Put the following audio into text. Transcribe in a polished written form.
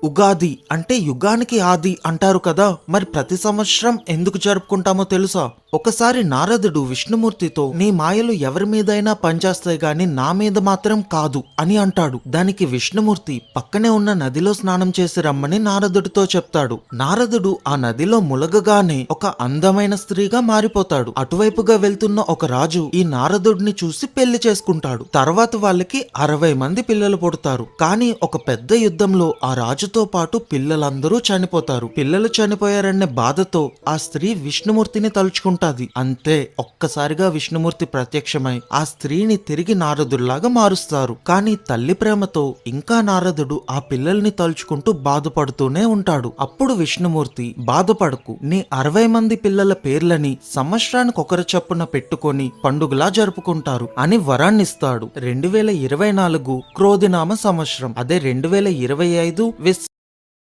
ఉగాది అంటే యుగానికి ఆది అంటారు కదా, మరి ప్రతి సంవత్సరం ఎందుకు జరుపుకుంటామో తెలుసా? ఒకసారి నారదుడు విష్ణుమూర్తితో నీ మాయలు ఎవరి మీదైనా పనిచేస్తాయి గాని నా మీద మాత్రం కాదు అని అంటాడు. దానికి విష్ణుమూర్తి పక్కనే ఉన్న నదిలో స్నానం చేసి రమ్మని నారదుడితో చెప్తాడు. నారదుడు ఆ నదిలో ములగగానే ఒక అందమైన స్త్రీగా మారిపోతాడు. అటువైపుగా వెళ్తున్న ఒక రాజు ఈ నారదుడిని చూసి పెళ్లి చేసుకుంటాడు. తర్వాత వాళ్ళకి 60 మంది పిల్లలు పుడతారు. కానీ ఒక పెద్ద యుద్ధంలో ఆ రాజుతో పాటు పిల్లలందరూ చనిపోతారు. పిల్లలు చనిపోయారనే బాధతో ఆ స్త్రీ విష్ణుమూర్తిని తలుచుకుంటాది. అంతే, ఒక్కసారిగా విష్ణుమూర్తి ప్రత్యక్షమై ఆ స్త్రీని తిరిగి నారదుడిలాగా మారుస్తారు. కానీ తల్లి ప్రేమతో ఇంకా నారదుడు ఆ పిల్లల్ని తలుచుకుంటూ బాధపడుతూనే ఉంటాడు. అప్పుడు విష్ణుమూర్తి, బాధపడకు, నీ 60 మంది పిల్లల పేర్లని సంవత్సరానికి ఒకరి చొప్పున పెట్టుకొని పండుగలా జరుపుకుంటారు అని వరాన్నిస్తాడు. 2024 క్రోధినామ సంవత్సరం, అదే 2025